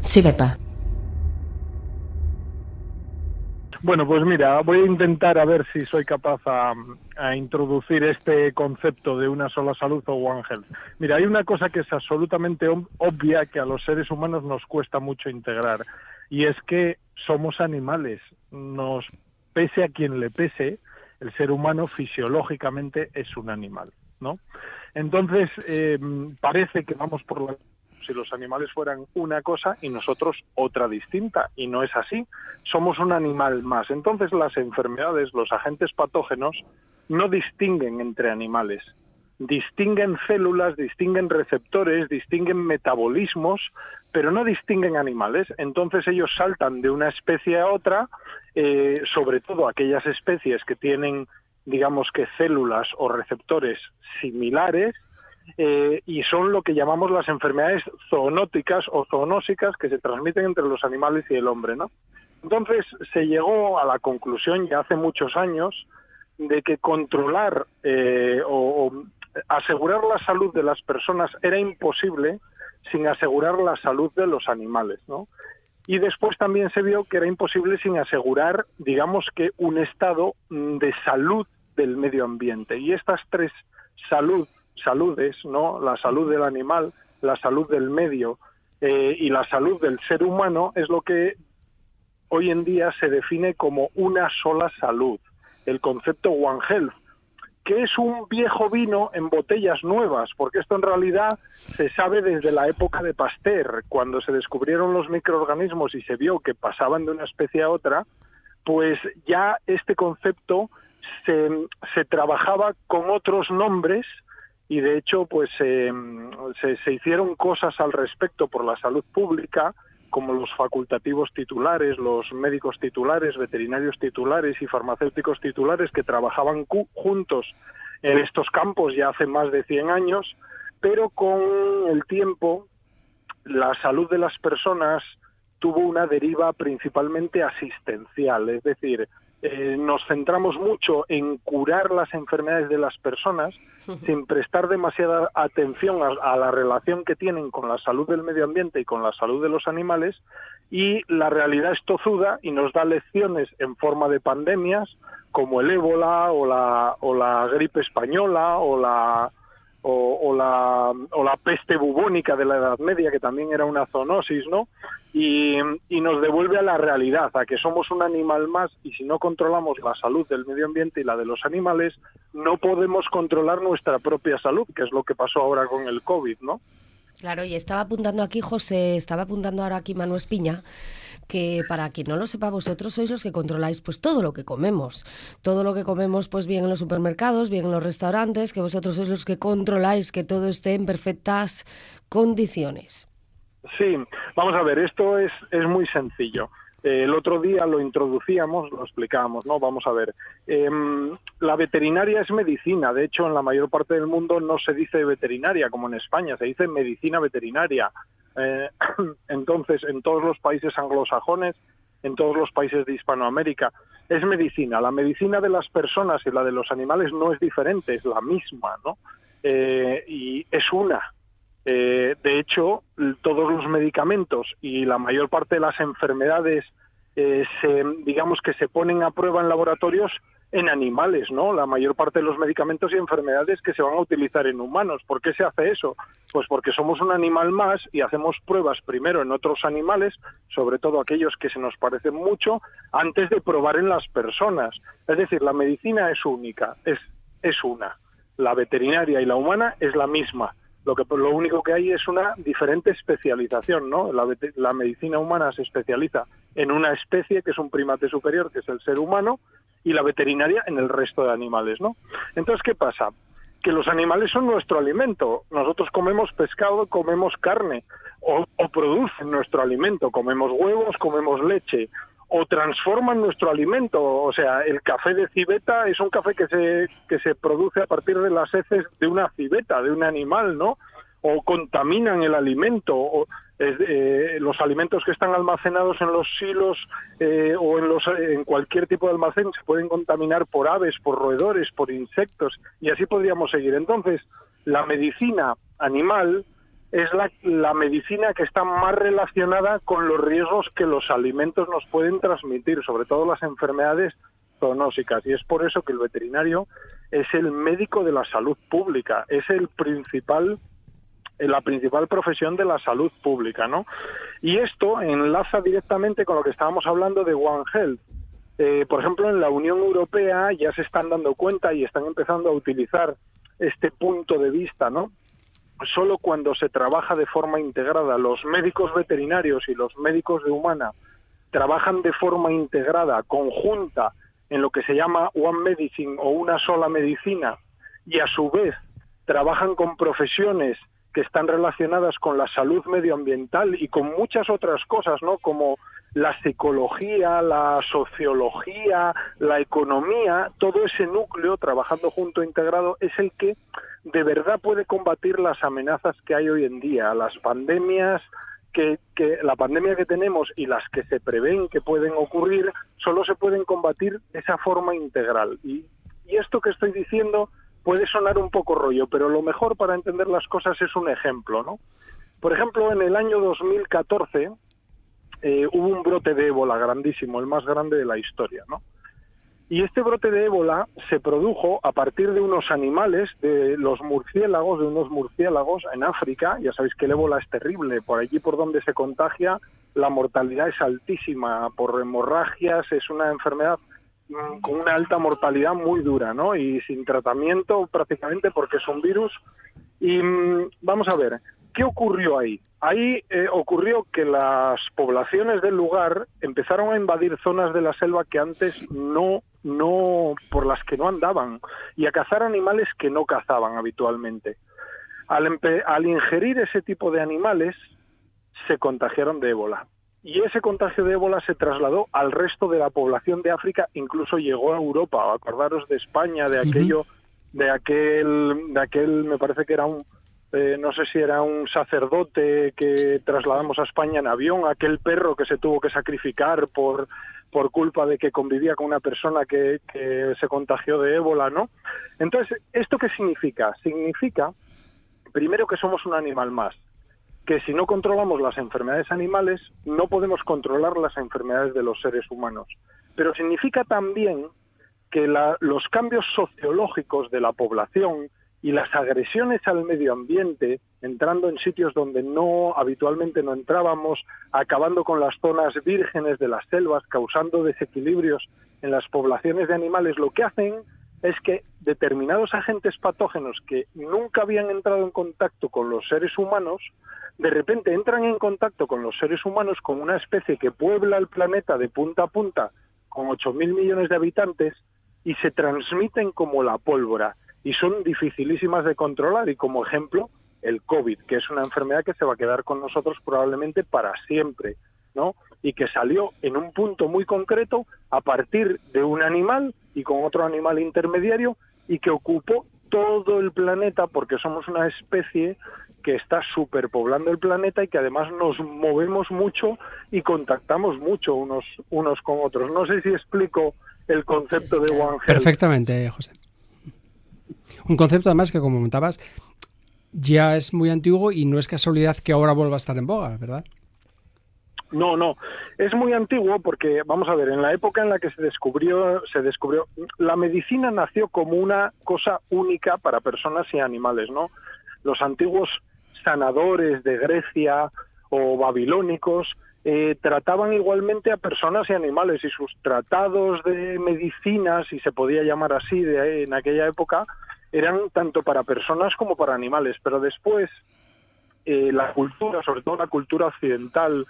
Sí, Pepa. Bueno, pues mira, voy a intentar a ver si soy capaz a introducir este concepto de una sola salud o One Health. Mira, hay una cosa que es absolutamente obvia que a los seres humanos nos cuesta mucho integrar, y es que somos animales. Pese a quien le pese, el ser humano fisiológicamente es un animal, ¿no? Entonces, parece que vamos por la si los animales fueran una cosa y nosotros otra distinta, y no es así. Somos un animal más. Entonces las enfermedades, los agentes patógenos, no distinguen entre animales. Distinguen células, distinguen receptores, distinguen metabolismos, pero no distinguen animales. Entonces ellos saltan de una especie a otra, sobre todo aquellas especies que tienen, digamos que células o receptores similares, y son lo que llamamos las enfermedades zoonóticas o zoonósicas, que se transmiten entre los animales y el hombre, ¿no? Entonces se llegó a la conclusión ya hace muchos años de que controlar o asegurar la salud de las personas era imposible sin asegurar la salud de los animales, ¿no? Y después también se vio que era imposible sin asegurar, digamos que un estado de salud del medio ambiente. Y estas tres saludes, ¿no? La salud del animal, la salud del medio y la salud del ser humano, es lo que hoy en día se define como una sola salud, el concepto One Health, que es un viejo vino en botellas nuevas, porque esto en realidad se sabe desde la época de Pasteur, cuando se descubrieron los microorganismos y se vio que pasaban de una especie a otra, pues ya este concepto se trabajaba con otros nombres, y de hecho pues se hicieron cosas al respecto por la salud pública, como los facultativos titulares, los médicos titulares, veterinarios titulares y farmacéuticos titulares, que trabajaban juntos en estos campos ya hace más de 100 años, pero con el tiempo la salud de las personas tuvo una deriva principalmente asistencial, es decir, nos centramos mucho en curar las enfermedades de las personas sin prestar demasiada atención a la relación que tienen con la salud del medio ambiente y con la salud de los animales, y la realidad es tozuda y nos da lecciones en forma de pandemias como el ébola o la gripe española o la peste bubónica de la Edad Media, que también era una zoonosis, ¿no? Y nos devuelve a la realidad, a que somos un animal más, y si no controlamos la salud del medio ambiente y la de los animales, no podemos controlar nuestra propia salud, que es lo que pasó ahora con el COVID, ¿no? Claro, y estaba apuntando aquí José, estaba apuntando ahora aquí Manu Espiña, que para quien no lo sepa, vosotros sois los que controláis pues todo lo que comemos, pues bien en los supermercados, bien en los restaurantes, que vosotros sois los que controláis que todo esté en perfectas condiciones. Sí, vamos a ver, esto es muy sencillo. El otro día lo introducíamos, lo explicábamos, ¿no? Vamos a ver. La veterinaria es medicina. De hecho, en la mayor parte del mundo no se dice veterinaria, como en España, se dice medicina veterinaria. Entonces, en todos los países anglosajones, en todos los países de Hispanoamérica, es medicina. La medicina de las personas y la de los animales no es diferente, es la misma, ¿no? Y es una. De hecho, todos los medicamentos y la mayor parte de las enfermedades digamos que se ponen a prueba en laboratorios en animales, ¿no? La mayor parte de los medicamentos y enfermedades que se van a utilizar en humanos. ¿Por qué se hace eso? Pues porque somos un animal más y hacemos pruebas primero en otros animales, sobre todo aquellos que se nos parecen mucho, antes de probar en las personas. Es decir, la medicina es única, es una. La veterinaria y la humana es la misma. Lo único que hay es una diferente especialización, ¿no? La medicina humana se especializa en una especie, que es un primate superior, que es el ser humano, y la veterinaria en el resto de animales, ¿no? Entonces, ¿qué pasa? Que los animales son nuestro alimento. Nosotros comemos pescado, comemos carne, o producen nuestro alimento. Comemos huevos, comemos leche, o transforman nuestro alimento. O sea, el café de civeta es un café que se produce a partir de las heces de una civeta, de un animal, ¿no? O contaminan el alimento, los alimentos que están almacenados en los silos o en cualquier tipo de almacén se pueden contaminar por aves, por roedores, por insectos, y así podríamos seguir. Entonces, la medicina animal es la medicina que está más relacionada con los riesgos que los alimentos nos pueden transmitir, sobre todo las enfermedades zoonósicas. Y es por eso que el veterinario es el médico de la salud pública, es la principal profesión de la salud pública, ¿no? Y esto enlaza directamente con lo que estábamos hablando de One Health. Por ejemplo, en la Unión Europea ya se están dando cuenta y están empezando a utilizar este punto de vista, ¿no? Solo cuando se trabaja de forma integrada, los médicos veterinarios y los médicos de humana trabajan de forma integrada, conjunta, en lo que se llama One Medicine o una sola medicina, y a su vez trabajan con profesiones que están relacionadas con la salud medioambiental y con muchas otras cosas, ¿no? Como la psicología, la sociología, la economía, todo ese núcleo trabajando junto integrado es el que de verdad puede combatir las amenazas que hay hoy en día, las pandemias, la pandemia que tenemos y las que se prevén que pueden ocurrir, solo se pueden combatir de esa forma integral. Y esto que estoy diciendo puede sonar un poco rollo, pero lo mejor para entender las cosas es un ejemplo, ¿no? Por ejemplo, en el año 2014 hubo un brote de ébola grandísimo, el más grande de la historia, ¿no? Y este brote de ébola se produjo a partir de unos animales, de unos murciélagos en África. Ya sabéis que el ébola es terrible, por allí por donde se contagia la mortalidad es altísima, por hemorragias, es una enfermedad con una alta mortalidad muy dura, ¿no? Y sin tratamiento prácticamente porque es un virus. Y vamos a ver, ¿qué ocurrió ahí? Ahí ocurrió que las poblaciones del lugar empezaron a invadir zonas de la selva que antes por las que no andaban, y a cazar animales que no cazaban habitualmente. Al ingerir ese tipo de animales se contagiaron de ébola. Y ese contagio de ébola se trasladó al resto de la población de África, incluso llegó a Europa. Acordaros de España, de aquel, me parece que era no sé si era un sacerdote que trasladamos a España en avión, aquel perro que se tuvo que sacrificar por culpa de que convivía con una persona que se contagió de ébola, ¿no? Entonces, ¿esto qué significa? Significa, primero, que somos un animal más, que si no controlamos las enfermedades animales, no podemos controlar las enfermedades de los seres humanos. Pero significa también que los cambios sociológicos de la población y las agresiones al medio ambiente, entrando en sitios donde habitualmente no entrábamos, acabando con las zonas vírgenes de las selvas, causando desequilibrios en las poblaciones de animales, lo que hacen es que determinados agentes patógenos que nunca habían entrado en contacto con los seres humanos, de repente entran en contacto con los seres humanos, con una especie que puebla el planeta de punta a punta, con 8.000 millones de habitantes, y se transmiten como la pólvora, y son dificilísimas de controlar. Y como ejemplo, el COVID, que es una enfermedad que se va a quedar con nosotros probablemente para siempre, ¿no? Y que salió en un punto muy concreto a partir de un animal y con otro animal intermediario, y que ocupó todo el planeta, porque somos una especie que está superpoblando el planeta y que además nos movemos mucho y contactamos mucho unos con otros. No sé si explico el concepto de One Health. Perfectamente, José. Un concepto además que, como comentabas, ya es muy antiguo y no es casualidad que ahora vuelva a estar en boga, ¿verdad? No, es muy antiguo porque, vamos a ver, en la época en la que se descubrió, la medicina nació como una cosa única para personas y animales, ¿no? Los antiguos sanadores de Grecia o babilónicos trataban igualmente a personas y animales, y sus tratados de medicina, si se podía llamar así, en aquella época, eran tanto para personas como para animales. Pero después la cultura, sobre todo la cultura occidental,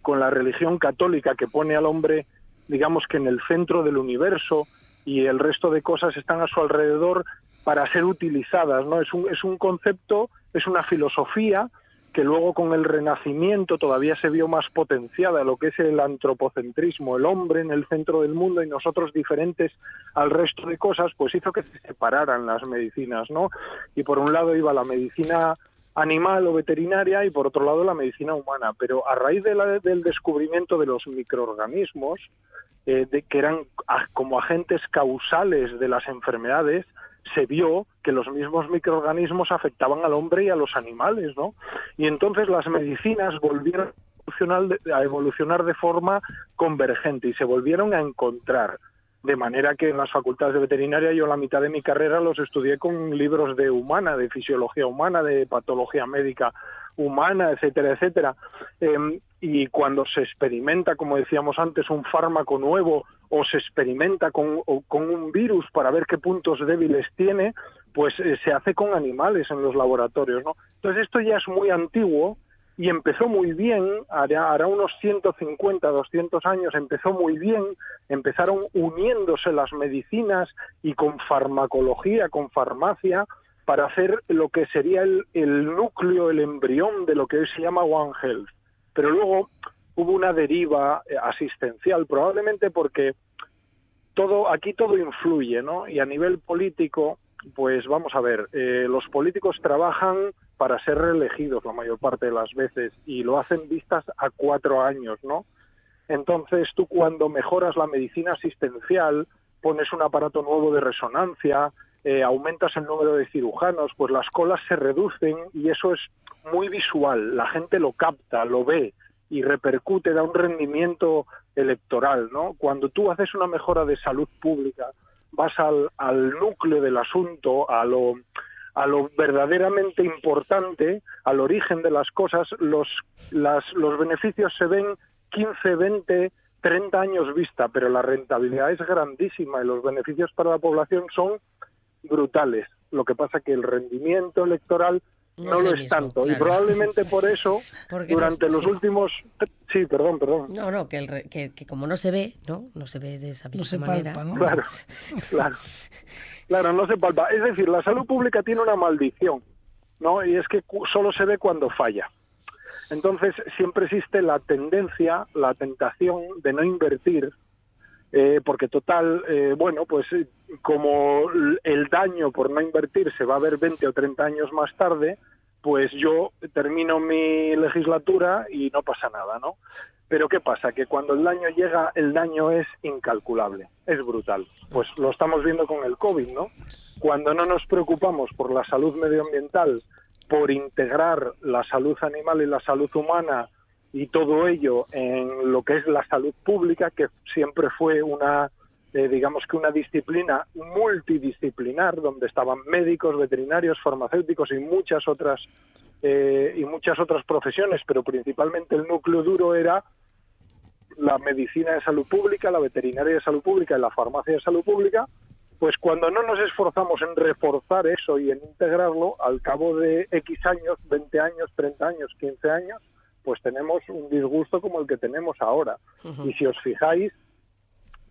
con la religión católica que pone al hombre, digamos que en el centro del universo, y el resto de cosas están a su alrededor para ser utilizadas, ¿no? Es un concepto, es una filosofía que luego con el Renacimiento todavía se vio más potenciada, lo que es el antropocentrismo, el hombre en el centro del mundo y nosotros diferentes al resto de cosas, pues hizo que se separaran las medicinas, ¿no? Y por un lado iba la medicina animal o veterinaria y por otro lado la medicina humana, pero a raíz del descubrimiento de los microorganismos, que eran como agentes causales de las enfermedades, se vio que los mismos microorganismos afectaban al hombre y a los animales, ¿no? Y entonces las medicinas volvieron a evolucionar de forma convergente y se volvieron a encontrar. De manera que en las facultades de veterinaria yo la mitad de mi carrera los estudié con libros de humana, de fisiología humana, de patología médica humana, etcétera, etcétera. Y cuando se experimenta, como decíamos antes, un fármaco nuevo o se experimenta con un virus para ver qué puntos débiles tiene, pues se hace con animales en los laboratorios, ¿no? Entonces esto ya es muy antiguo y empezó muy bien, hará unos 150, 200 años, empezó muy bien, empezaron uniéndose las medicinas y con farmacología, con farmacia, para hacer lo que sería el núcleo, el embrión de lo que hoy se llama One Health. Pero luego hubo una deriva asistencial, probablemente porque aquí todo influye, ¿no? Y a nivel político, pues vamos a ver, los políticos trabajan para ser reelegidos la mayor parte de las veces y lo hacen vistas a 4 años, ¿no? Entonces tú cuando mejoras la medicina asistencial, pones un aparato nuevo de resonancia, aumentas el número de cirujanos, pues las colas se reducen y eso es muy visual, la gente lo capta, lo ve y repercute, da un rendimiento electoral, ¿no? Cuando tú haces una mejora de salud pública, vas al núcleo del asunto, a lo verdaderamente importante, al origen de las cosas, los beneficios se ven 15, 20, 30 años vista, pero la rentabilidad es grandísima y los beneficios para la población son brutales. Lo que pasa que el rendimiento electoral no lo es tanto, claro. Y probablemente por eso durante los últimos... Sí, perdón. No, que como no se ve, ¿no? No se ve de esa misma manera. Palpa, ¿no? Claro, no se palpa. Es decir, la salud pública tiene una maldición, ¿no? Y es que solo se ve cuando falla. Entonces siempre existe la tendencia, la tentación de no invertir, porque total, pues como el daño por no invertir se va a ver 20 o 30 años más tarde, pues yo termino mi legislatura y no pasa nada, ¿no? Pero ¿qué pasa? Que cuando el daño llega, el daño es incalculable, es brutal. Pues lo estamos viendo con el COVID, ¿no? Cuando no nos preocupamos por la salud medioambiental, por integrar la salud animal y la salud humana y todo ello en lo que es la salud pública, que siempre fue una disciplina multidisciplinar, donde estaban médicos, veterinarios, farmacéuticos y muchas otras profesiones, pero principalmente el núcleo duro era la medicina de salud pública, la veterinaria de salud pública y la farmacia de salud pública. Pues cuando no nos esforzamos en reforzar eso y en integrarlo, al cabo de X años, 20 años, 30 años, 15 años, pues tenemos un disgusto como el que tenemos ahora. Uh-huh. Y si os fijáis,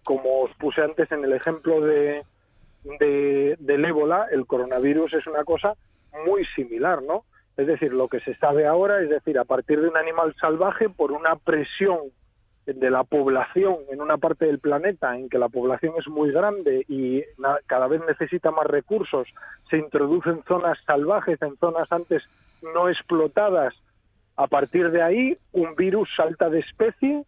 como os puse antes en el ejemplo del ébola, el coronavirus es una cosa muy similar, ¿no? Es decir, lo que se sabe ahora, es decir, a partir de un animal salvaje, por una presión de la población en una parte del planeta en que la población es muy grande y cada vez necesita más recursos, se introducen zonas salvajes, en zonas antes no explotadas. A partir de ahí, un virus salta de especie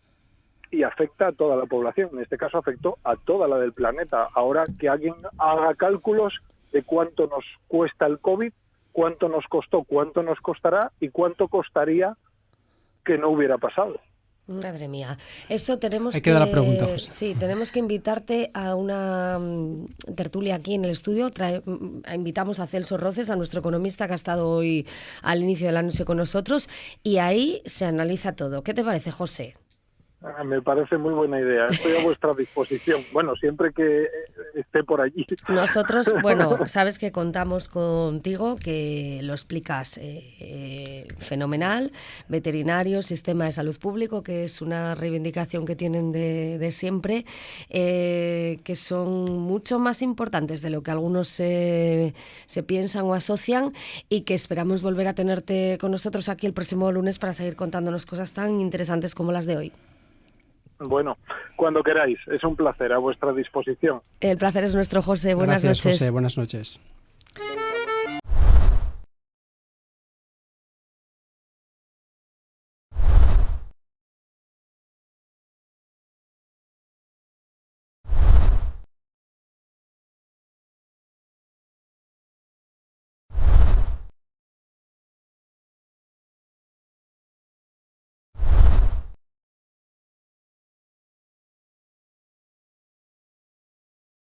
y afecta a toda la población. En este caso afectó a toda la del planeta. Ahora que alguien haga cálculos de cuánto nos cuesta el COVID, cuánto nos costó, cuánto nos costará y cuánto costaría que no hubiera pasado. Madre mía, eso tenemos Hay que dar la pregunta, José. Sí, tenemos que invitarte a una tertulia aquí en el estudio. Invitamos a Celso Roces, a nuestro economista que ha estado hoy al inicio del anuncio con nosotros, y ahí se analiza todo. ¿Qué te parece, José? Me parece muy buena idea. Estoy a vuestra disposición. Bueno, siempre que esté por allí. Nosotros, sabes que contamos contigo, que lo explicas fenomenal. Veterinario, sistema de salud público, que es una reivindicación que tienen de siempre, que son mucho más importantes de lo que algunos se piensan o asocian, y que esperamos volver a tenerte con nosotros aquí el próximo lunes para seguir contándonos cosas tan interesantes como las de hoy. Bueno, cuando queráis, es un placer, a vuestra disposición. El placer es nuestro, José. Buenas Gracias, noches. José, buenas noches.